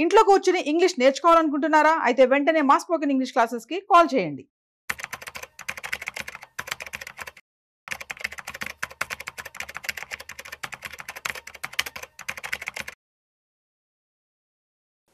ఇంట్లో కూర్చుని ఇంగ్లీష్ నేర్చుకోవాలనుకుంటున్నారా? అయితే వెంటనే మా స్పోకెన్ ఇంగ్లీష్ క్లాసెస్కి కాల్ చేయండి.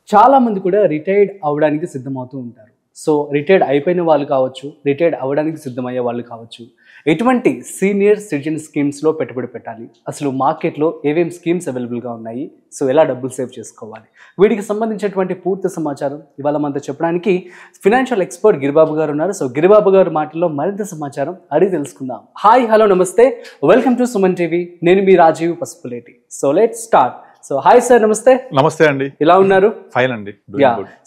చాలా మంది కూడా రిటైర్డ్ అవ్వడానికి సిద్ధమవుతూ ఉంటారు. సో రిటైర్డ్ అయిపోయిన వాళ్ళు కావచ్చు, రిటైర్డ్ అవ్వడానికి సిద్ధమయ్యే వాళ్ళు కావచ్చు, ఎటువంటి సీనియర్ సిటిజన్ స్కీమ్స్లో పెట్టుబడి పెట్టాలి, అసలు మార్కెట్లో ఏమేమి స్కీమ్స్ అవైలబుల్గా ఉన్నాయి, సో ఎలా డబ్బులు సేవ్ చేసుకోవాలి, వీటికి సంబంధించినటువంటి పూర్తి సమాచారం ఇవాళ మనతో చెప్పడానికి ఫినాన్షియల్ ఎక్స్పర్ట్ గిరిబాబు గారు ఉన్నారు. సో గిరిబాబు గారు మాటల్లో మరింత సమాచారం అడిగి తెలుసుకుందాం. హాయ్, హలో, నమస్తే, వెల్కమ్ టు సుమన్ టీవీ. నేను మీ Rajiv Pasupuleti. So let's start. So hi sir, నమస్తే. నమస్తే అండి, ఎలా ఉన్నారు? ఫైన్ అండి.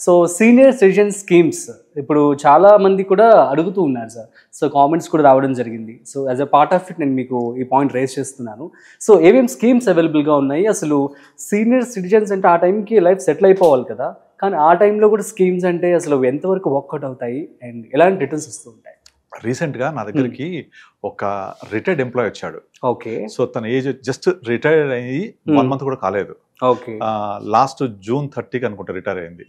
సో సీనియర్ సిటిజన్ స్కీమ్స్ ఇప్పుడు చాలా మంది కూడా అడుగుతూ ఉన్నారు సార్. సో కామెంట్స్ కూడా రావడం జరిగింది. So as a part of it నేను మీకు ఈ పాయింట్ రేస్ చేస్తున్నాను. సో ఏమేమి స్కీమ్స్ అవైలబుల్గా ఉన్నాయి, అసలు సీనియర్ సిటిజన్స్ అంటే ఆ టైంకి లైఫ్ సెటిల్ అయిపోవాలి కదా, కానీ ఆ టైంలో కూడా స్కీమ్స్ అంటే అసలు ఎంతవరకు వర్కౌట్ అవుతాయి అండ్ ఎలాంటి రిటర్న్స్ వస్తూ ఉంటాయి? రీసెంట్గా నా దగ్గరికి ఒక రిటైర్డ్ ఎంప్లాయ్ వచ్చాడు. ఓకే. సో తన ఏజ్ జస్ట్ రిటైర్ అయ్యి 1 month కూడా కాలేదు. ఓకే. లాస్ట్ June 30కి అనుకుంటా రిటైర్ అయింది.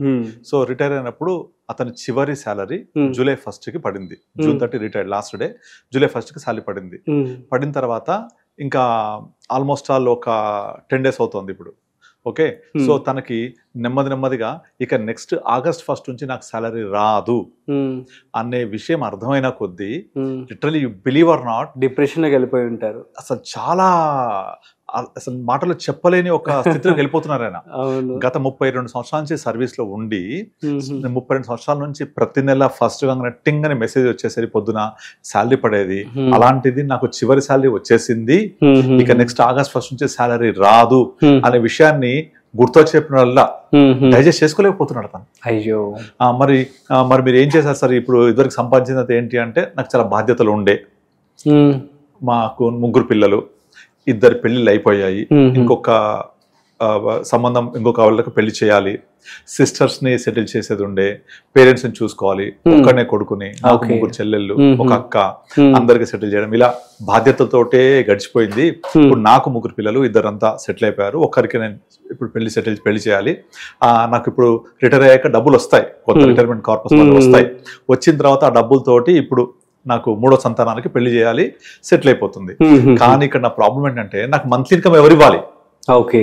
సో రిటైర్ అయినప్పుడు అతని చివరి శాలరీ July 1st పడింది. June 30 retired, last day July 1st salary పడింది. పడిన తర్వాత ఇంకా ఆల్మోస్ట్ ఆల్ ఒక 10 days అవుతుంది ఇప్పుడు. ఓకే. సో తనకి నెమ్మదిగా ఇక నెక్స్ట్ August 1st నుంచి నాకు శాలరీ రాదు అనే విషయం అర్థమైన కొద్దీ literally you believe are not డిప్రెషన్లోకి వెళ్ళిపోయి ఉంటారు. అసలు చాలా అసలు మాటలో చెప్పలేని ఒక స్థితిలోకి వెళ్ళిపోతున్నారు ఆయన. గత 32 సంవత్సరాల నుంచి సర్వీస్ లో ఉండి 32 సంవత్సరాల నుంచి ప్రతి నెల ఫస్ట్ టింగ్ అని మెసేజ్ వచ్చేసరి పొద్దున శాలరీ పడేది. అలాంటిది నాకు చివరి శాలరీ వచ్చేసింది, ఇక నెక్స్ట్ August 1st నుంచి శాలరీ రాదు అనే విషయాన్ని గుర్తొచ్చి చెప్పిన వల్ల డైజెస్ట్ చేసుకోలేకపోతున్నాడు తను. అయ్యో. మరి మీరు ఏం చేశారు సార్? ఇప్పుడు ఇదివరకు సంపాదించినది ఏంటి అంటే, నాకు చాలా బాధ్యతలు ఉండే, మాకు 3 పిల్లలు, 2 పెళ్లిళ్ళు అయిపోయాయి, ఇంకొక సంబంధం ఇంకొక వాళ్ళకి పెళ్లి చేయాలి, సిస్టర్స్ ని సెటిల్ చేసేది ఉండే, పేరెంట్స్ ని చూసుకోవాలి, ఒక్కనే కొడుకుని, నాకు 3 చెల్లెళ్ళు, ఒక అక్క, అందరికి సెటిల్ చేయడం, ఇలా బాధ్యతలతోటే గడిచిపోయింది. ఇప్పుడు నాకు 3 పిల్లలు, 2 సెటిల్ అయిపోయారు, ఒక్కరికి నేను ఇప్పుడు పెళ్లి చేయాలి. నాకు ఇప్పుడు రిటైర్ అయ్యాక డబ్బులు వస్తాయి, కొత్త రిటైర్మెంట్ కార్పస్ వస్తాయి. వచ్చిన తర్వాత ఆ డబ్బులతోటి ఇప్పుడు నాకు 3వ సంతానానికి పెళ్లి చేయాలి, సెటిల్ అయిపోతుంది. కానీ ఇక్కడ నా ప్రాబ్లం ఏంటంటే, నాకు మంత్లీ ఇన్కమ్ ఎవరు ఇవ్వాలి? ఓకే.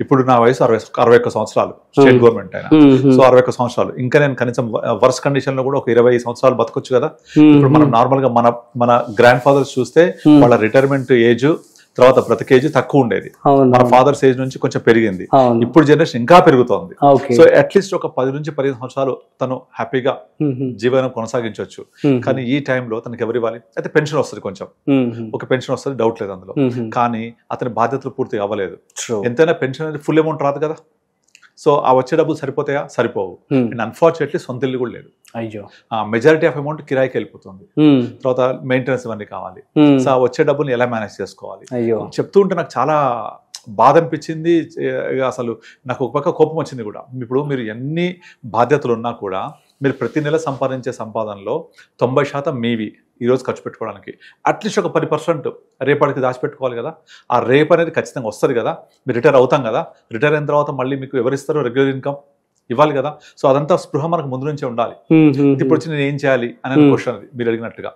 ఇప్పుడు నా వయసు 61 సంవత్సరాలు, స్టేట్ గవర్నమెంట్ అయినా. సో 61 సంవత్సరాలు, ఇంకా నేను కనీసం వర్స్ కండిషన్ లో కూడా ఒక 20 సంవత్సరాలు బతకొచ్చు కదా. ఇప్పుడు మనం నార్మల్ గా మన గ్రాండ్ ఫాదర్స్ చూస్తే వాళ్ళ రిటైర్మెంట్ ఏజ్ తర్వాత బ్రతిక ఏజ్ తక్కువ ఉండేది, మన ఫాదర్స్ ఏజ్ నుంచి కొంచెం పెరిగింది. ఇప్పుడు జనరేషన్ ఇంకా పెరుగుతోంది. సో అట్లీస్ట్ ఒక 10 నుంచి 15 సంవత్సరాలు తను హ్యాపీగా జీవనం కొనసాగించవచ్చు. కానీ ఈ టైంలో తనకి ఎవరు ఇవ్వాలి? అయితే పెన్షన్ వస్తుంది, కొంచెం ఒక పెన్షన్ వస్తుంది, డౌట్ లేదు అందులో. కానీ అతని బాధ్యతలు పూర్తిగా అవ్వలేదు. ఎంతైనా పెన్షన్ అనేది ఫుల్ అమౌంట్ రాదు కదా. సో ఆ వచ్చే డబ్బులు సరిపోతాయా? సరిపోవు. అండ్ అన్ఫార్చునేట్లీ సొంత ఇల్లు కూడా లేదు. అయ్యో. మెజారిటీ ఆఫ్ అమౌంట్ కిరాయికి వెళ్ళిపోతుంది. తర్వాత మెయింటెనెన్స్ ఇవన్నీ కావాలి. సో ఆ వచ్చే డబ్బులు ఎలా మేనేజ్ చేసుకోవాలి చెప్తూ ఉంటే నాకు చాలా బాధ అనిపించింది. అసలు నాకు ఒక పక్క కోపం వచ్చింది కూడా. ఇప్పుడు మీరు ఎన్ని బాధ్యతలు ఉన్నా కూడా మీరు ప్రతి నెల సంపాదించే సంపాదనలో 90% మీవి ఈరోజు ఖర్చు పెట్టుకోవడానికి. అట్లీస్ట్ ఒక 10% రేపటికి దాచిపెట్టుకోవాలి కదా. ఆ రేపు అనేది ఖచ్చితంగా వస్తుంది కదా. మీరు రిటైర్ అవుతాం కదా, రిటైర్ అయిన తర్వాత మళ్ళీ మీకు ఎవరిస్తారు? రెగ్యులర్ ఇన్కమ్ ఇవ్వాలి కదా. సో అదంతా స్పృహ మనకు ముందు నుంచే ఉండాలి. ఇప్పుడు వచ్చి నేను ఏం చేయాలి అనే క్వశ్చన్ అది మీరు అడిగినట్టుగా.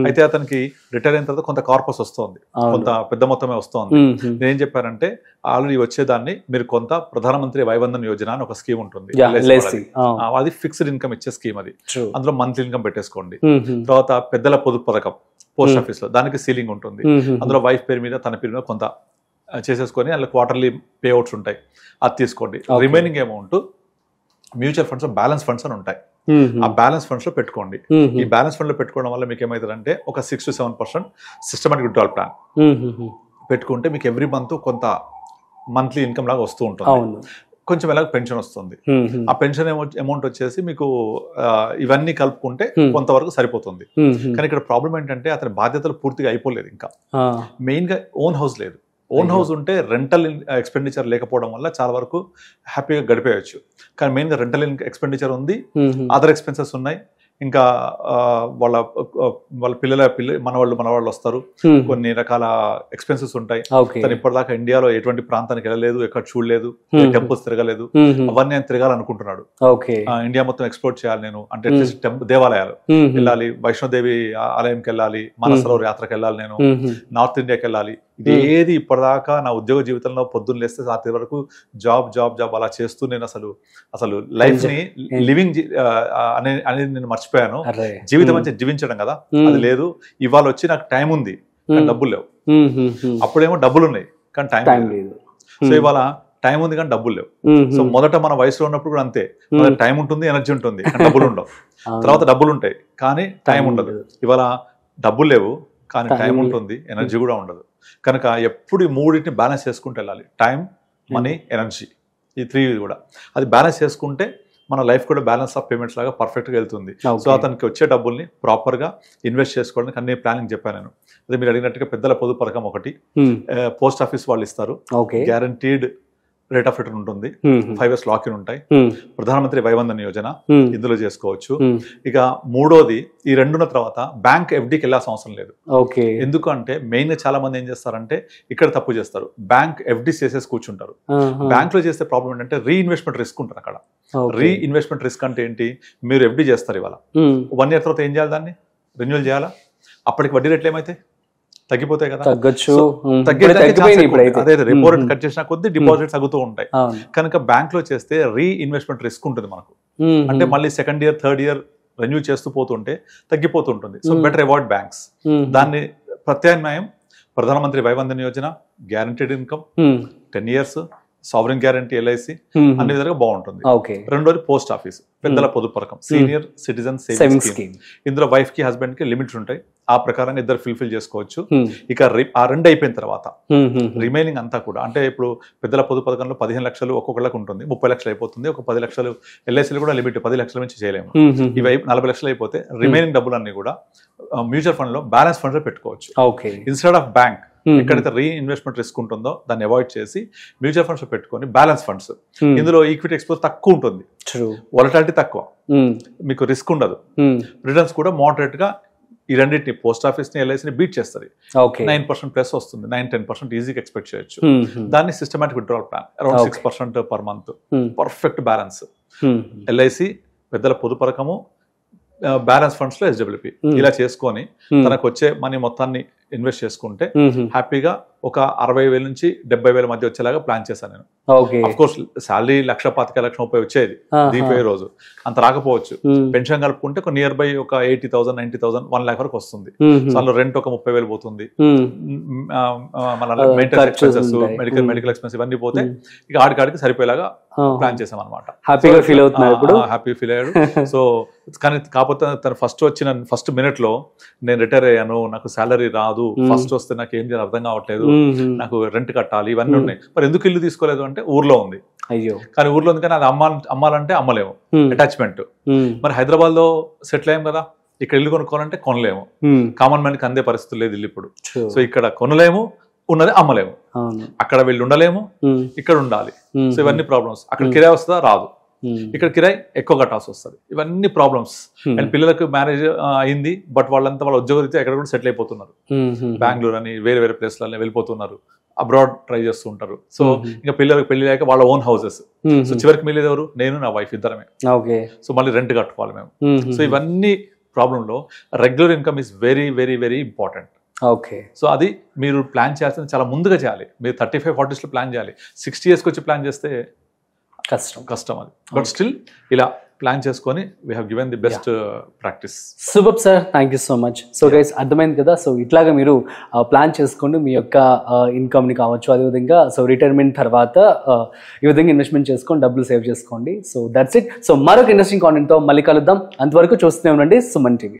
అయితే అతనికి రిటైర్ అయిన తర్వాత కొంత కార్పస్ వస్తుంది, కొంత పెద్ద మొత్తమే వస్తుంది. నేనేం చెప్పారంటే, ఆల్రెడీ వచ్చేదాన్ని మీరు కొంత ప్రధానమంత్రి వైవందన్ యోజన అని ఒక స్కీమ్ ఉంటుంది, అది ఫిక్స్డ్ ఇన్కమ్ ఇచ్చే స్కీమ్. అది అందులో మంత్లీ ఇన్కమ్ పెట్టేసుకోండి. తర్వాత పెద్దల పొదుపు పథకం పోస్ట్ ఆఫీస్ లో, దానికి సీలింగ్ ఉంటుంది. అందులో వైఫ్ పేరు మీద తన పేరు మీద కొంత చేసేసుకొని అందులో క్వార్టర్లీ పే అవుట్స్ ఉంటాయి, అది తీసుకోండి. Remaining amount mutual funds, balance funds అని ఉంటాయి, ఆ బ్యాలెన్స్ ఫండ్స్ లో పెట్టుకోండి. ఈ బ్యాలెన్స్ ఫండ్ లో పెట్టుకోవడం వల్ల మీకు ఏమవుతుందంటే, ఒక 6 to 7% సిస్టమాటిక్ విత్డ్రాల్ ప్లాన్ పెట్టుకుంటే మీకు ఎవ్రీ మంత్ కొంత మంత్లీ ఇన్కమ్ లాగా వస్తూ ఉంటుంది. కొంచెం ఎలాగ పెన్షన్ వస్తుంది. ఆ పెన్షన్ అమౌంట్ వచ్చేసి మీకు ఇవన్నీ కలుపుకుంటే కొంతవరకు సరిపోతుంది. కానీ ఇక్కడ ప్రాబ్లం ఏంటంటే, అతని బాధ్యతలు పూర్తిగా అయిపోలేదు. ఇంకా మెయిన్ గా ఓన్ హౌస్ లేదు. ఓన్ హౌస్ ఉంటే రెంటల్ ఎక్స్పెండిచర్ లేకపోవడం వల్ల చాలా వరకు హ్యాపీగా గడిపేయచ్చు. కానీ మెయిన్గా రెంటల్ ఎక్స్పెండిచర్ ఉంది, అదర్ ఎక్స్పెన్సెస్ ఉన్నాయి, ఇంకా వాళ్ళ పిల్లల మనవాళ్ళు వస్తారు, కొన్ని రకాల ఎక్స్పెన్సెస్ ఉంటాయి. తను ఇప్పటిదాకా ఇండియాలో ఎటువంటి ప్రాంతానికి వెళ్ళలేదు, ఎక్కడ చూడలేదు, టెంపుల్స్ తిరగలేదు, అవన్నీ ఆయన తిరగాలనుకుంటున్నాడు. ఇండియా మొత్తం ఎక్స్ప్లోర్ చేయాలి నేను అంటే, దేవాలయాలు వెళ్ళాలి, వైష్ణోదేవి ఆలయంకి వెళ్ళాలి, మానసరోవర్ యాత్రకు వెళ్ళాలి, నేను నార్త్ ఇండియాకి వెళ్ళాలి. ఇది ఏది ఇప్పటిదాకా నా ఉద్యోగ జీవితంలో పొద్దున్న లేస్తే రాత్రి వరకు జాబ్ అలా చేస్తూ నేను అసలు లైఫ్ ని లివింగ్ అనేది నేను మర్చిపోయాను. జీవితం అంటే జీవించడం కదా, అది లేదు. ఇవాళ వచ్చి నాకు టైం ఉంది కానీ డబ్బులు లేవు. అప్పుడేమో డబ్బులు ఉన్నాయి కానీ టైం లేదు. సో ఇవాళ టైం ఉంది కానీ డబ్బులు లేవు. సో మొదట మన వయసులో ఉన్నప్పుడు కూడా అంతే, టైం ఉంటుంది, ఎనర్జీ ఉంటుంది, డబ్బులు ఉండవు. తర్వాత డబ్బులు ఉంటాయి కానీ టైం ఉండదు. ఇవాళ డబ్బులు లేవు కానీ టైం ఉంటుంది, ఎనర్జీ కూడా ఉండదు. కనుక ఎప్పుడు ఈ మూడింటిని బ్యాలెన్స్ చేసుకుంటూ వెళ్ళాలి, టైం, మనీ, ఎనర్జీ, ఈ 3 కూడా. అది బ్యాలెన్స్ చేసుకుంటే మన లైఫ్ కూడా బ్యాలెన్స్ ఆఫ్ పేమెంట్స్ లాగా పర్ఫెక్ట్గా వెళ్తుంది. సో అతనికి వచ్చే డబ్బుల్ని ప్రాపర్గా ఇన్వెస్ట్ చేసుకోవడానికి అన్ని ప్లానింగ్ చెప్పాను నేను. అదే మీరు అడిగినట్టుగా పెద్దల పొదుపు పథకం ఒకటి పోస్ట్ ఆఫీస్ వాళ్ళు ఇస్తారు, గ్యారంటీడ్ రేట్ ఆఫ్ రిటర్న్ ఉంటుంది, 5 years లాక్ ఇన్ ఉంటాయి. ప్రధానమంత్రి వైవందన్ యోజన ఇందులో చేసుకోవచ్చు. ఇక మూడోది, ఈ రెండున్న తర్వాత బ్యాంక్ ఎఫ్డీకి వెళ్ళాల్సిన అవసరం లేదు. ఎందుకంటే మెయిన్ గా చాలా మంది ఏం చేస్తారంటే ఇక్కడ తప్పు చేస్తారు, బ్యాంక్ ఎఫ్డీ చేసేసి కూర్చుంటారు. బ్యాంక్ లో చేస్తే ప్రాబ్లం ఏంటంటే రీఇన్వెస్ట్మెంట్ రిస్క్ ఉంటుంది అక్కడ. రీఇన్వెస్ట్మెంట్ రిస్క్ అంటే ఏంటి, మీరు ఎఫ్డీ చేస్తారు, ఇవాళ 1 year తర్వాత ఏం చేయాలి, దాన్ని రెన్యువల్ చేయాలా, అప్పటికి వడ్డీ రేట్లు ఏమైతాయి, తగ్గిపోతాయి కదా, తగ్గొచ్చు. అదే రెపో రేట్ కట్ చేసిన కొద్ది డిపాజిట్స్ తగ్గుతూ ఉంటాయి. కనుక బ్యాంక్ లో చేస్తే రీఇన్వెస్ట్మెంట్ రిస్క్ ఉంటుంది మనకు. అంటే మళ్ళీ 2nd year 3rd year renew చేస్తూ పోతుంటే తగ్గిపోతుంటుంది. So better avoid banks. దాన్ని ప్రత్యామ్నాయం Pradhanmantri Vayavandan Yojana, guaranteed income 10 years, sovereign guarantee, LIC, అన్ని విధాలుగా బాగుంటుంది. రెండోది పోస్ట్ ఆఫీస్ పెద్దల పొదుపు పథకం, సీనియర్ సిటిజన్ సేవింగ్స్ స్కీమ్. ఇందులో వైఫ్ కి హస్బెండ్ కి లిమిట్స్ ఉంటాయి, ఆ ప్రకారంగా ఇద్దరు ఫుల్ఫిల్ చేసుకోవచ్చు. ఇక ఆ 2 అయిపోయిన తర్వాత రిమైనింగ్ అంతా కూడా, అంటే ఇప్పుడు పెద్దల పొదుపు పథకంలో 15 లక్షలు ఒక్కొక్కళ్ళకి ఉంటుంది, 30 లక్షలు అయిపోతుంది. ఒక 10 లక్షలు ఎల్ఐసీలు కూడా లిమిట్ 10 లక్షల నుంచి చేయలేము. ఇవి 40 లక్షలు అయిపోతే రిమైనింగ్ డబ్బులన్నీ కూడా మ్యూచువల్ ఫండ్ లో, బ్యాలెన్స్ ఫండ్ లో పెట్టుకోవచ్చు. ఇన్స్టెడ్ ఆఫ్ బ్యాంక్ ఎక్కడైతే రీఇన్వెస్ట్మెంట్ రిస్క్ ఉంటుందో దాన్ని అవాయిడ్ చేసి మ్యూచువల్ ఫండ్స్ పెట్టుకొని బ్యాలెన్స్ ఫండ్స్, ఇందులో ఈక్విటీ ఎక్స్పోజ్ తక్కువ ఉంటుంది, వాలటాలిటీ తక్కువ, మీకు రిస్క్ ఉండదు, రిటర్న్స్ కూడా మోడరేట్ గా ఈ రెండింటిని పోస్ట్ ఆఫీస్ ని ఎల్ఐసిని బీట్ చేస్తుంది. 9% ప్లస్ వస్తుంది, 9-10% ఈజీగా ఎక్స్పెక్ట్ చేయొచ్చు. దాన్ని systematic withdrawal plan around 6% per month, perfect balance. LIC, పెద్దల పొదుపు పథకము, బ్యాలెన్స్ ఫండ్స్ లో ఎస్డబ్ల్యూపీ, ఇలా చేసుకొని తనకు వచ్చే మనీ మొత్తాన్ని ఇన్వెస్ట్ చేసుకుంటే హ్యాపీగా ఒక 60,000 నుంచి 70,000 మధ్య వచ్చేలాగా ప్లాన్ చేశాను నేను. అఫ్ కోర్స్ శాలరీ 1,25,30,000 వచ్చేది దీపోయే రోజు, అంత రాకపోవచ్చు. పెన్షన్ కలుపుకుంటే ఒక నియర్ బై ఒక 80,000, 90,000, 1 lakh వరకు వస్తుంది. సో అందులో రెంట్ ఒక 30,000 పోతుంది, మన మెయింటెనెన్స్ ఎక్స్పెన్సెస్, మెడికల్ ఎక్స్పెన్సెస్ ఇవన్నీ పోతే ఇక ఆడికాడికి సరిపోయేలాగా ప్లాన్ చేసాం అనమాట. హ్యాపీగా ఫీల్ అవుతున్నాడు, హ్యాపీ ఫీల్ అయ్యాడు. సో కానీ కాకపోతే తను ఫస్ట్ మినిట్ లో నేను రిటైర్ అయ్యాను, నాకు శాలరీ రాదు, ఫస్ట్ వస్తే నాకు ఏం చేయాలి అర్థం కావట్లేదు, నాకు రెంట్ కట్టాలి, ఇవన్నీ ఉన్నాయి. మరి ఎందుకు ఇల్లు తీసుకోలేదు అంటే ఊర్లో ఉంది. అయ్యో, కానీ ఊర్లో ఉంది కానీ అది అమ్మాలంటే అమ్మలేము, అటాచ్మెంట్. మరి హైదరాబాద్ లో సెటిల్ అయ్యాం కదా, ఇక్కడ ఇల్లు కొనుక్కోవాలంటే కొనలేము, కామన్ మ్యాన్ కి అందే పరిస్థితులు లేదు ఇల్లు ఇప్పుడు. సో ఇక్కడ కొనలేము, ఉన్నది అమ్మలేము, అక్కడ వెళ్ళి ఉండలేము, ఇక్కడ ఉండాలి. సో ఇవన్నీ ప్రాబ్లమ్స్. అక్కడ కిరాయి వస్తుందా, రాదు, ఇక్కడ కిరాయి ఎక్కువ కట్టాల్సి వస్తుంది. ఇవన్నీ ప్రాబ్లమ్స్. అండ్ పిల్లలకు మ్యారేజ్ అయింది, బట్ వాళ్ళంతా వాళ్ళ ఉద్యోగరీత్యా ఎక్కడ కూడా సెటిల్ అయిపోతున్నారు, బెంగళూరు అని వేరే వేరే ప్లేస్లలో వెళ్ళిపోతున్నారు, అబ్రాడ్ ట్రై చేస్తూ ఉంటారు. సో ఇంకా పిల్లలకు పెళ్లి లేక వాళ్ళ ఓన్ హౌసెస్. సో చివరికి మిగిలేదు ఎవరు, నేను నా వైఫ్ ఇద్దరమే. సో మళ్ళీ రెంట్ కట్టుకోవాలి మేము. సో ఇవన్నీ ప్రాబ్లంలో regular income is very very very important. So అది మీరు ప్లాన్ చేయాల్సింది చాలా ముందుగా చేయాలి. మీరు 35-40s లో ప్లాన్ చేయాలి. 60 years వచ్చి ప్లాన్ చేస్తే కష్టం అది. బట్ స్టిల్ ఇలా ప్లాన్ చేసుకొని we have given the best practice. Super sir, thank you so much. So guys, అర్థమైంది కదా. సో ఇట్లాగా మీరు ప్లాన్ చేసుకోండి మీ యొక్క ఇన్కమ్ని కావచ్చు, అదేవిధంగా సో రిటైర్మెంట్ తర్వాత ఈ విధంగా ఇన్వెస్ట్మెంట్ చేసుకొని డబ్బులు సేవ్ చేసుకోండి. So that's it. సో మరొక ఇంట్రెస్టింగ్ కాంటెంట్తో మళ్ళీ కలుద్దాం. అంతవరకు చూస్తూనే ఉండండి సుమన్ టీవీ.